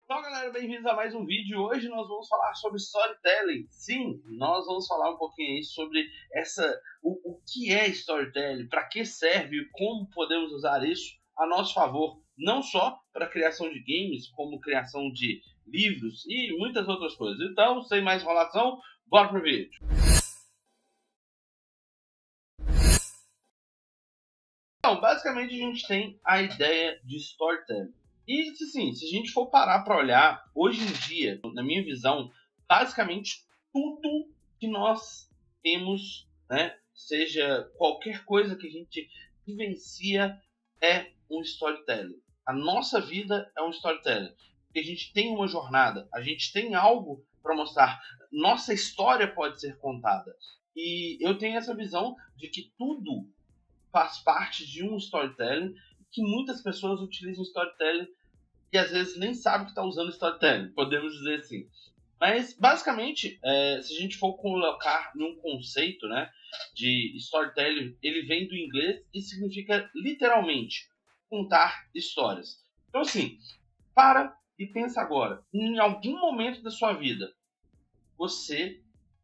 Então, galera, bem-vindos a mais um vídeo. Hoje nós vamos falar sobre storytelling. Sim, nós vamos falar um pouquinho aí sobre o que é storytelling, para que serve e como podemos usar isso a nosso favor, não só para a criação de games, como criação de livros e muitas outras coisas. Então, sem mais enrolação, bora pro vídeo. Então, basicamente a gente tem a ideia de storytelling. E, assim, se a gente for parar para olhar, hoje em dia, na minha visão, basicamente tudo que nós temos, né, seja qualquer coisa que a gente vivencia, é um storytelling. A nossa vida é um storytelling. Porque a gente tem uma jornada, a gente tem algo para mostrar. Nossa história pode ser contada. E eu tenho essa visão de que tudo faz parte de um storytelling, que muitas pessoas utilizam storytelling e às vezes nem sabem que está usando storytelling, podemos dizer assim. Mas, basicamente, se a gente for colocar num conceito, né, de storytelling, ele vem do inglês e significa literalmente contar histórias. Então, assim, para e pensa agora, em algum momento da sua vida, você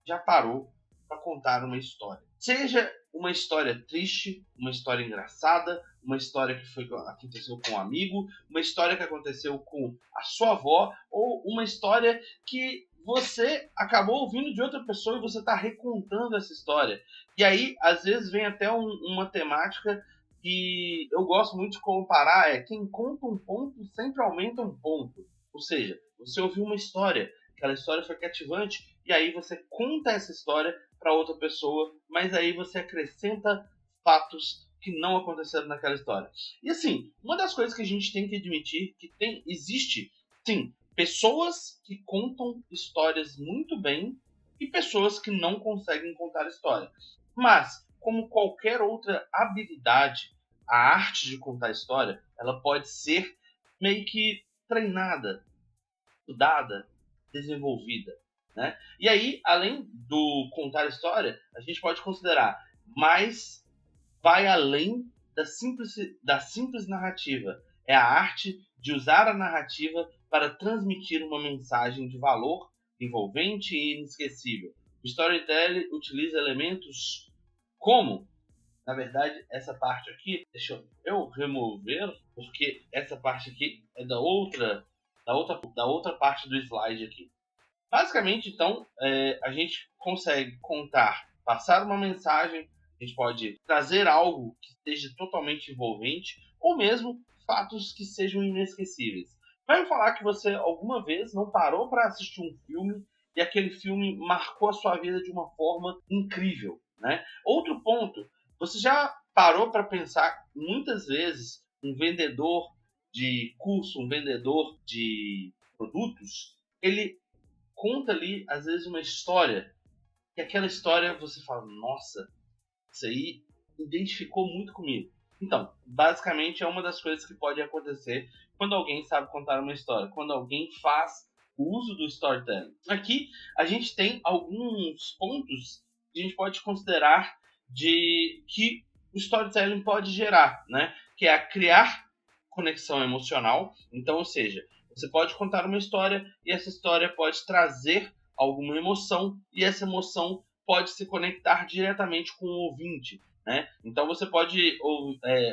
já parou para contar uma história. Seja uma história triste, uma história engraçada, uma história que aconteceu com um amigo, uma história que aconteceu com a sua avó, ou uma história que você acabou ouvindo de outra pessoa e você está recontando essa história. E aí, às vezes, vem até uma temática que eu gosto muito de comparar, é quem conta um ponto sempre aumenta um ponto. Ou seja, você ouviu uma história, aquela história foi cativante, e aí você conta essa história para outra pessoa, mas aí você acrescenta fatos que não aconteceram naquela história. E assim, uma das coisas que a gente tem que admitir que existe, sim, pessoas que contam histórias muito bem e pessoas que não conseguem contar história. Mas, como qualquer outra habilidade, a arte de contar história, ela pode ser meio que treinada, estudada, desenvolvida. Né? E aí, além do contar história, a gente pode considerar, mas vai além da simples narrativa. É a arte de usar a narrativa para transmitir uma mensagem de valor envolvente e inesquecível. O storytelling utiliza elementos como, na verdade, essa parte aqui, deixa eu remover, porque essa parte aqui é da outra parte do slide aqui. Basicamente, então, a gente consegue contar, passar uma mensagem, a gente pode trazer algo que seja totalmente envolvente, ou mesmo fatos que sejam inesquecíveis. Vai me falar que você alguma vez não parou para assistir um filme e aquele filme marcou a sua vida de uma forma incrível, né? Outro ponto, você já parou para pensar muitas vezes um vendedor de curso, um vendedor de produtos, ele conta ali, às vezes, uma história, e aquela história você fala, nossa, isso aí identificou muito comigo. Então, basicamente é uma das coisas que pode acontecer quando alguém sabe contar uma história, quando alguém faz o uso do storytelling. Aqui a gente tem alguns pontos que a gente pode considerar de que o storytelling pode gerar, né? Que é criar conexão emocional. Então, ou seja, você pode contar uma história e essa história pode trazer alguma emoção e essa emoção pode se conectar diretamente com o ouvinte, né? Então você pode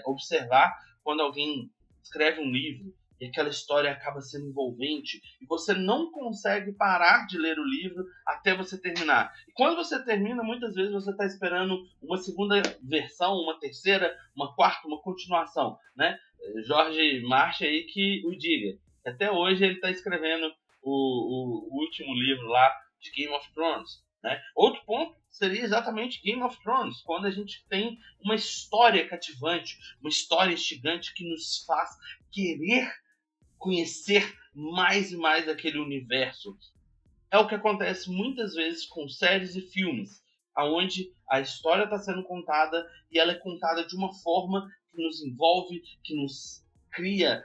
observar quando alguém escreve um livro e aquela história acaba sendo envolvente e você não consegue parar de ler o livro até você terminar. E quando você termina, muitas vezes você está esperando uma segunda versão, uma terceira, uma quarta, uma continuação, né? Jorge Martin aí que o diga. Até hoje ele está escrevendo o último livro lá de Game of Thrones. Né? Outro ponto seria exatamente Game of Thrones, quando a gente tem uma história cativante, uma história instigante que nos faz querer conhecer mais e mais aquele universo. É o que acontece muitas vezes com séries e filmes, onde a história está sendo contada e ela é contada de uma forma que nos envolve, que nos cria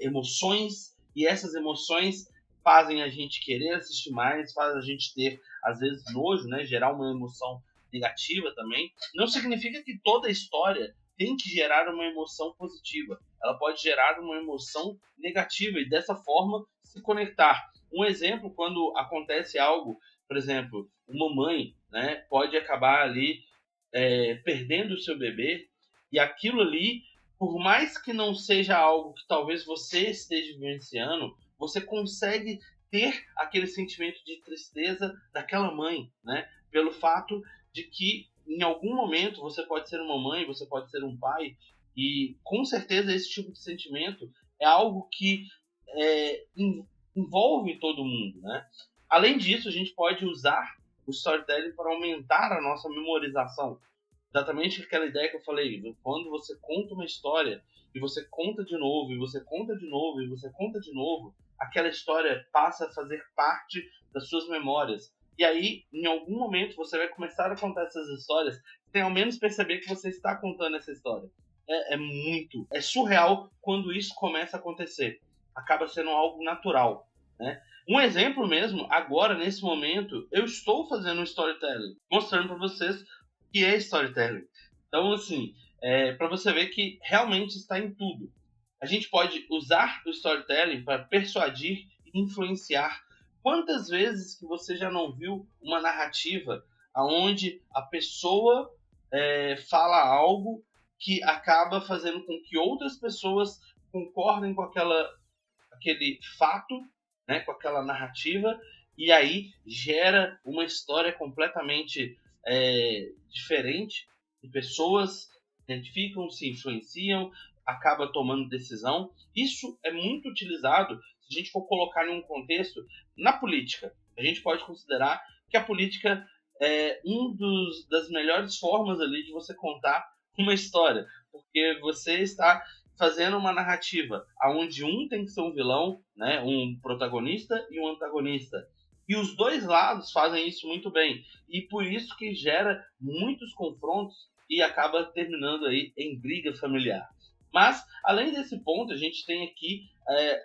emoções, e essas emoções fazem a gente querer assistir mais, fazem a gente ter, às vezes, nojo, né? Gerar uma emoção negativa também. Não significa que toda história tem que gerar uma emoção positiva. Ela pode gerar uma emoção negativa e, dessa forma, se conectar. Um exemplo, quando acontece algo, por exemplo, uma mãe, né, pode acabar ali perdendo o seu bebê, e aquilo ali, por mais que não seja algo que talvez você esteja vivenciando, você consegue ter aquele sentimento de tristeza daquela mãe, né? Pelo fato de que em algum momento você pode ser uma mãe, você pode ser um pai, e com certeza esse tipo de sentimento é algo que é, envolve todo mundo, né? Além disso, a gente pode usar o storytelling para aumentar a nossa memorização. Exatamente aquela ideia que eu falei, quando você conta uma história e você conta de novo, e você conta de novo, e você conta de novo, aquela história passa a fazer parte das suas memórias. E aí, em algum momento, você vai começar a contar essas histórias sem ao menos perceber que você está contando essa história. É surreal quando isso começa a acontecer. Acaba sendo algo natural, né? Um exemplo mesmo, agora, nesse momento, eu estou fazendo um storytelling, mostrando para vocês que é storytelling. Então, assim, para você ver que realmente está em tudo. A gente pode usar o storytelling para persuadir e influenciar. Quantas vezes que você já não viu uma narrativa onde a pessoa fala algo que acaba fazendo com que outras pessoas concordem com aquele fato, né, com aquela narrativa, e aí gera uma história completamente diferente, e pessoas se identificam, se influenciam, acaba tomando decisão. Isso é muito utilizado, se a gente for colocar em um contexto, na política. A gente pode considerar que a política é das melhores formas ali de você contar uma história, porque você está fazendo uma narrativa onde um tem que ser um vilão, né, um protagonista e um antagonista. E os dois lados fazem isso muito bem. E por isso que gera muitos confrontos e acaba terminando aí em briga familiar. Mas, além desse ponto, a gente tem aqui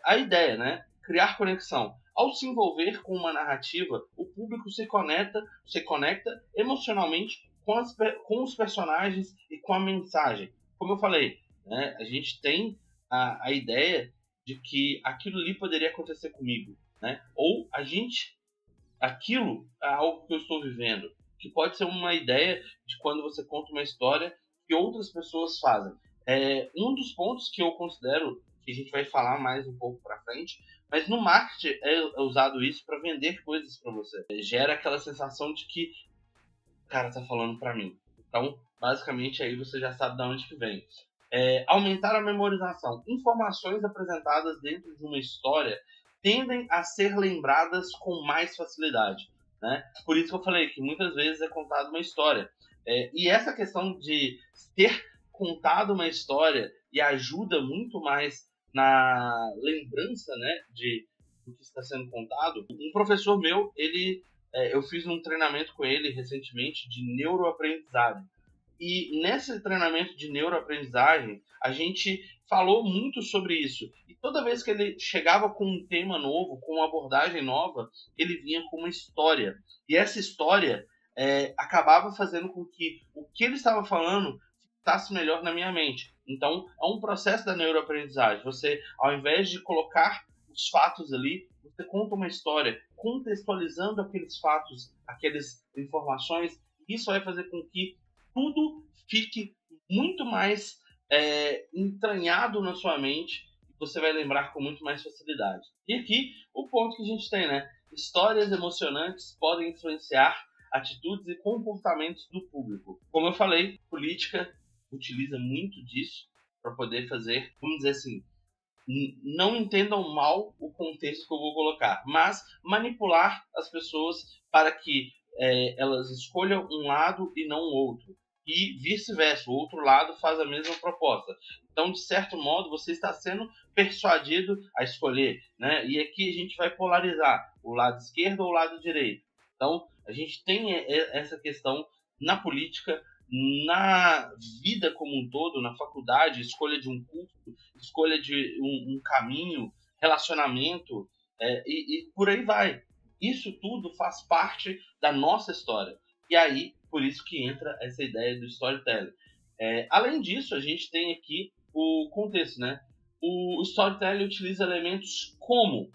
a ideia, né? Criar conexão. Ao se envolver com uma narrativa, o público se conecta emocionalmente com os personagens e com a mensagem. Como eu falei, né, a gente tem a ideia de que aquilo ali poderia acontecer comigo, né? Ou aquilo é algo que eu estou vivendo, que pode ser uma ideia de quando você conta uma história que outras pessoas fazem. Um dos pontos que eu considero, que a gente vai falar mais um pouco para frente, mas no marketing é usado isso para vender coisas para você. Gera aquela sensação de que o cara tá falando para mim. Então, basicamente, aí você já sabe de onde que vem. Aumentar a memorização. Informações apresentadas dentro de uma história tendem a ser lembradas com mais facilidade, né? Por isso que eu falei que muitas vezes é contada uma história. E essa questão de ter contado uma história e ajuda muito mais na lembrança, né, do que está sendo contado. Um professor meu, eu fiz um treinamento com ele recentemente de neuroaprendizagem. E nesse treinamento de neuroaprendizagem, a gente falou muito sobre isso. E toda vez que ele chegava com um tema novo, com uma abordagem nova, ele vinha com uma história. E essa história acabava fazendo com que o que ele estava falando ficasse melhor na minha mente. Então, é um processo da neuroaprendizagem. Você, ao invés de colocar os fatos ali, você conta uma história, contextualizando aqueles fatos, aquelas informações. Isso vai fazer com que tudo fique muito mais entranhado na sua mente e você vai lembrar com muito mais facilidade. E aqui o ponto que a gente tem, né? Histórias emocionantes podem influenciar atitudes e comportamentos do público. Como eu falei, política utiliza muito disso para poder fazer, vamos dizer assim, não entendam mal o contexto que eu vou colocar, mas manipular as pessoas para que elas escolham um lado e não o outro. E vice-versa, o outro lado faz a mesma proposta. Então, de certo modo, você está sendo persuadido a escolher, né? E aqui a gente vai polarizar o lado esquerdo ou o lado direito. Então, a gente tem essa questão na política, na vida como um todo, na faculdade, escolha de um curso, escolha de um caminho, relacionamento, e por aí vai. Isso tudo faz parte da nossa história. E aí, por isso que entra essa ideia do storytelling. Além disso, a gente tem aqui o contexto, né? O storytelling utiliza elementos como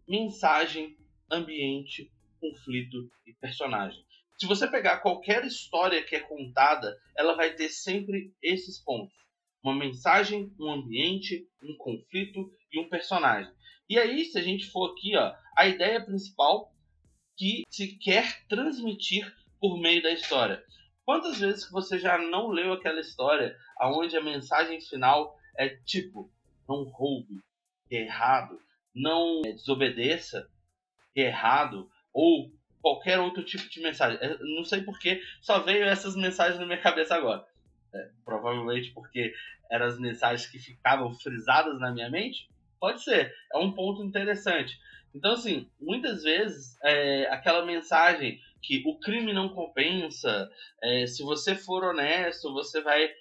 mensagem, ambiente, conflito e personagem. Se você pegar qualquer história que é contada, ela vai ter sempre esses pontos. Uma mensagem, um ambiente, um conflito e um personagem. E aí, se a gente for aqui, ó, a ideia principal que se quer transmitir por meio da história. Quantas vezes que você já não leu aquela história onde a mensagem final é tipo, não roube, que é errado, não desobedeça, que é errado, ou qualquer outro tipo de mensagem. Não sei porque só veio essas mensagens na minha cabeça agora. Provavelmente porque eram as mensagens que ficavam frisadas na minha mente. Pode ser, é um ponto interessante. Então, assim, muitas vezes aquela mensagem que o crime não compensa, se você for honesto, você vai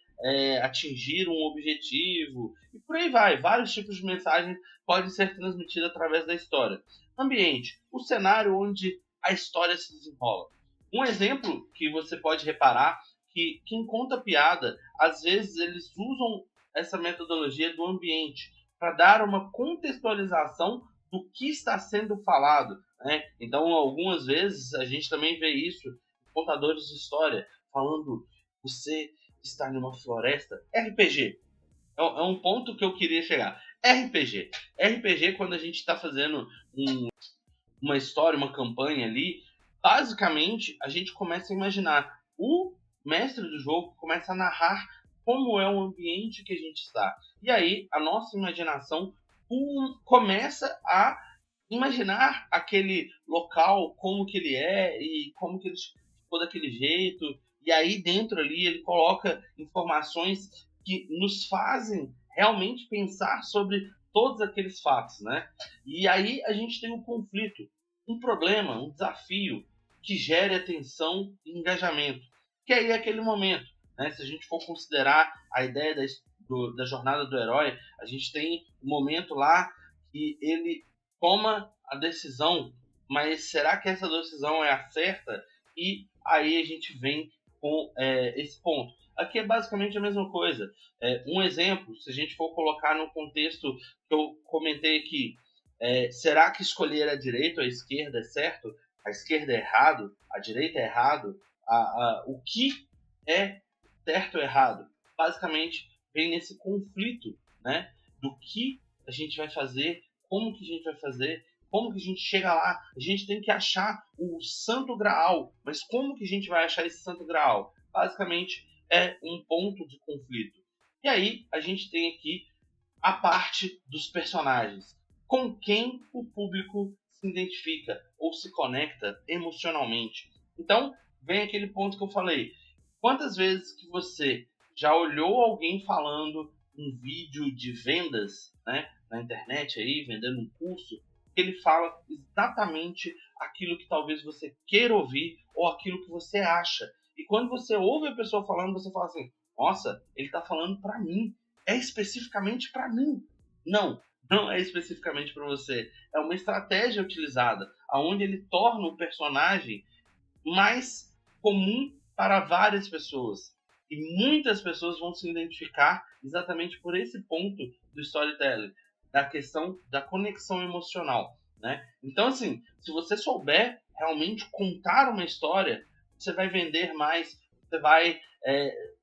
atingir um objetivo, e por aí vai. Vários tipos de mensagens podem ser transmitidas através da história. Ambiente, o cenário onde a história se desenrola. Um exemplo que você pode reparar que quem conta piada, às vezes eles usam essa metodologia do ambiente para dar uma contextualização do que está sendo falado, né? Então, algumas vezes a gente também vê isso, contadores de história falando: você está numa floresta. RPG é um ponto que eu queria chegar. RPG, quando a gente está fazendo uma história, uma campanha ali, basicamente a gente começa a imaginar. O mestre do jogo começa a narrar como é o ambiente que a gente está. E aí a nossa imaginação começa a imaginar aquele local, como que ele é e como que ele ficou daquele jeito. E aí dentro ali ele coloca informações que nos fazem realmente pensar sobre todos aqueles fatos, né? E aí a gente tem um conflito, um problema, um desafio que gere atenção e engajamento. Que aí é aquele momento, né? Se a gente for considerar a ideia da jornada do herói, a gente tem um momento lá que ele toma a decisão, mas será que essa decisão é a certa? E aí a gente vem com esse ponto. Aqui é basicamente a mesma coisa. Um exemplo, se a gente for colocar no contexto que eu comentei aqui, será que escolher a direita ou a esquerda é certo? A esquerda é errado? A direita é errado? O que é certo ou errado? Basicamente, vem nesse conflito, né? Do que a gente vai fazer, como que a gente vai fazer, como que a gente chega lá. A gente tem que achar o santo graal, mas como que a gente vai achar esse santo graal? Basicamente, é um ponto de conflito. E aí, a gente tem aqui a parte dos personagens. Com quem o público se identifica ou se conecta emocionalmente. Então, vem aquele ponto que eu falei. Quantas vezes que você já olhou alguém falando um vídeo de vendas, né, na internet aí, vendendo um curso, que ele fala exatamente aquilo que talvez você queira ouvir ou aquilo que você acha. E quando você ouve a pessoa falando, você fala assim: nossa, ele está falando para mim. É especificamente para mim. Não, não é especificamente para você. É uma estratégia utilizada, aonde ele torna o personagem mais comum para várias pessoas. E muitas pessoas vão se identificar exatamente por esse ponto do storytelling, da questão da conexão emocional, né? Então, assim, se você souber realmente contar uma história, você vai vender mais, você vai,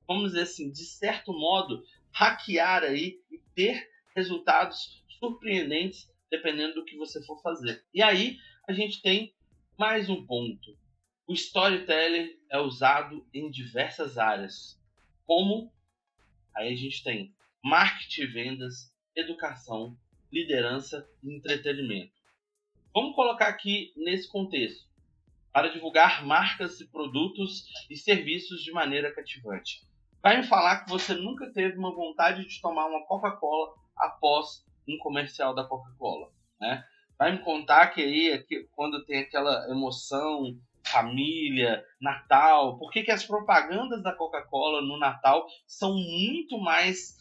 vamos dizer assim, de certo modo, hackear aí e ter resultados surpreendentes dependendo do que você for fazer. E aí a gente tem mais um ponto. O storytelling é usado em diversas áreas, como aí a gente tem marketing e vendas, educação, liderança e entretenimento. Vamos colocar aqui nesse contexto, para divulgar marcas e produtos e serviços de maneira cativante. Vai me falar que você nunca teve uma vontade de tomar uma Coca-Cola após um comercial da Coca-Cola, né? Vai me contar que aí, quando tem aquela emoção, família, Natal, por que as propagandas da Coca-Cola no Natal são muito mais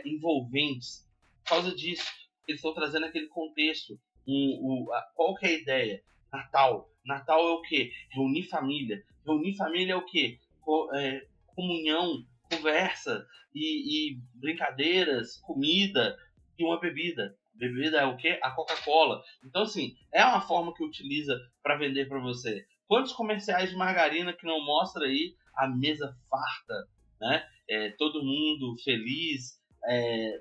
envolventes? Por causa disso, eles estão trazendo aquele contexto. Qual que é a ideia? Natal. Natal é o quê? Reunir família. Reunir família é o quê? Comunhão, conversa e brincadeiras, comida e uma bebida. bebida é o quê? A Coca-Cola. Então, assim, é uma forma que utiliza para vender para você. Quantos comerciais de margarina que não mostra aí a mesa farta, né? Todo mundo feliz.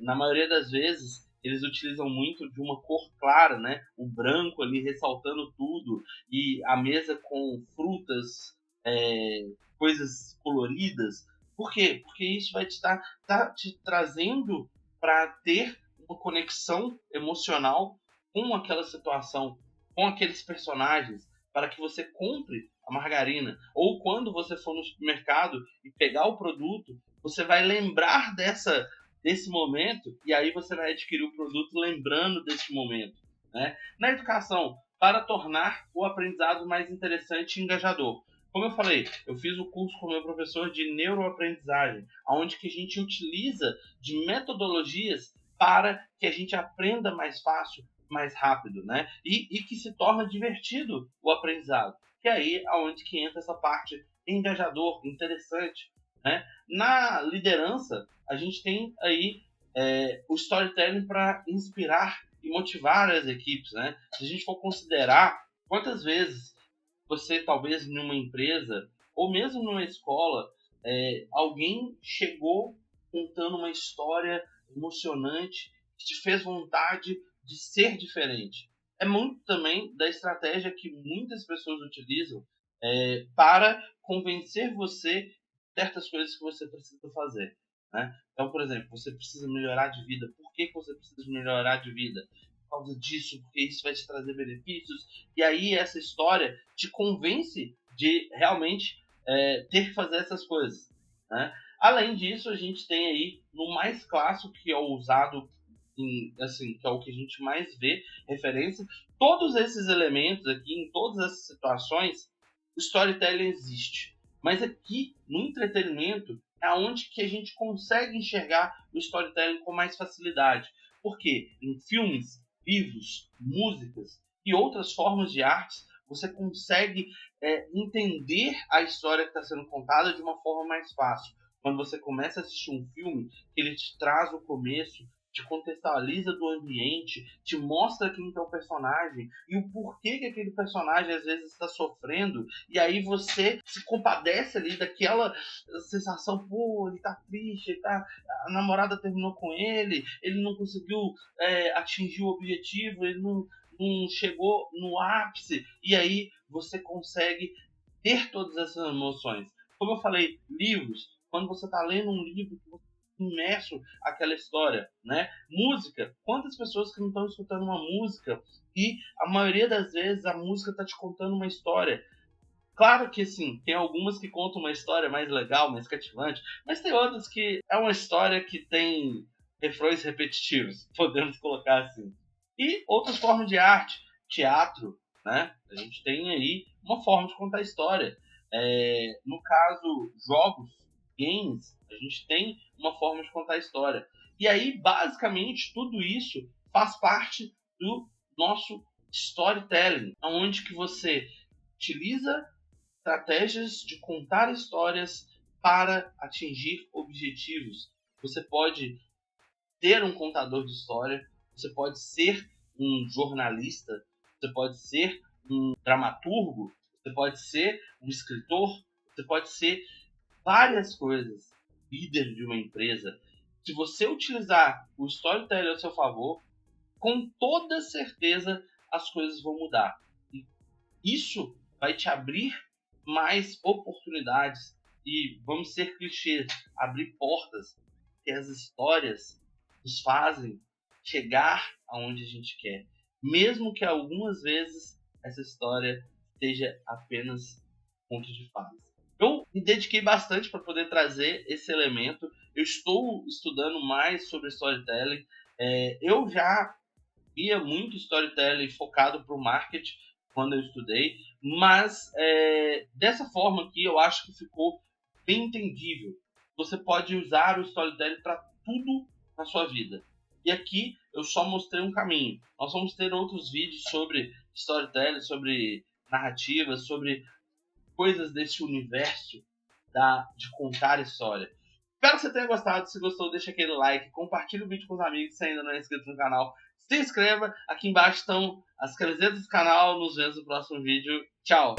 Na maioria das vezes, eles utilizam muito de uma cor clara, né? O branco ali ressaltando tudo. E a mesa com frutas, coisas coloridas. Por quê? Porque isso vai tá te trazendo para ter uma conexão emocional com aquela situação, com aqueles personagens, para que você compre a margarina. Ou quando você for no supermercado e pegar o produto, você vai lembrar desse momento e aí você vai adquirir o produto lembrando desse momento. Né? Na educação, para tornar o aprendizado mais interessante e engajador. Como eu falei, eu fiz o curso com meu professor de neuroaprendizagem, onde que a gente utiliza de metodologias para que a gente aprenda mais fácil, mais rápido, né? E que se torna divertido o aprendizado. Que é aí aonde que entra essa parte engajador, interessante, né? Na liderança, a gente tem aí o storytelling para inspirar e motivar as equipes, né? Se a gente for considerar quantas vezes você, talvez, numa empresa ou mesmo numa escola, alguém chegou contando uma história emocionante que te fez vontade de ser diferente. É muito também da estratégia que muitas pessoas utilizam para convencer você de certas coisas que você precisa fazer. Né? Então, por exemplo, você precisa melhorar de vida. Por que você precisa melhorar de vida? Por causa disso, porque isso vai te trazer benefícios. E aí essa história te convence de realmente ter que fazer essas coisas. Né? Além disso, a gente tem aí no mais clássico, que é o usado, assim, que é o que a gente mais vê referência, todos esses elementos aqui, em todas essas situações, o storytelling existe. Mas aqui, no entretenimento, é onde que a gente consegue enxergar o storytelling com mais facilidade. Porque em filmes, livros, músicas e outras formas de arte, você consegue entender a história que está sendo contada de uma forma mais fácil. Quando você começa a assistir um filme, ele te traz o começo, te contextualiza do ambiente, te mostra quem é o personagem e o porquê que aquele personagem às vezes está sofrendo, e aí você se compadece ali daquela sensação, pô, ele tá triste, a namorada terminou com ele não conseguiu atingir o objetivo, ele não chegou no ápice, e aí você consegue ter todas essas emoções. Como eu falei, livros, quando você está lendo um livro que você imerso àquela história, né? Música, quantas pessoas que não estão escutando uma música e a maioria das vezes a música está te contando uma história. Claro que sim, tem algumas que contam uma história mais legal, mais cativante, mas tem outras que é uma história que tem refrões repetitivos, podemos colocar assim. E outras formas de arte, teatro, né? A gente tem aí uma forma de contar história. No caso, jogos, games, a gente tem uma forma de contar história. E aí, basicamente, tudo isso faz parte do nosso storytelling, onde que você utiliza estratégias de contar histórias para atingir objetivos. Você pode ser um contador de história, você pode ser um jornalista, você pode ser um dramaturgo, você pode ser um escritor, você pode ser várias coisas, líder de uma empresa. Se você utilizar o storytelling ao seu favor, com toda certeza as coisas vão mudar. E isso vai te abrir mais oportunidades e, vamos ser clichês, abrir portas que as histórias nos fazem chegar aonde a gente quer. Mesmo que algumas vezes essa história seja apenas ponto de fadas. Eu me dediquei bastante para poder trazer esse elemento. Eu estou estudando mais sobre storytelling. Eu já via muito storytelling focado para o marketing quando eu estudei, mas dessa forma aqui eu acho que ficou bem entendível. Você pode usar o storytelling para tudo na sua vida. E aqui eu só mostrei um caminho. Nós vamos ter outros vídeos sobre storytelling, sobre narrativas, sobre coisas desse universo de contar história. Espero que você tenha gostado. Se gostou, deixa aquele like, compartilha o vídeo com os amigos. Se ainda não é inscrito no canal, se inscreva. Aqui embaixo estão as camisetas do canal. Nos vemos no próximo vídeo. Tchau!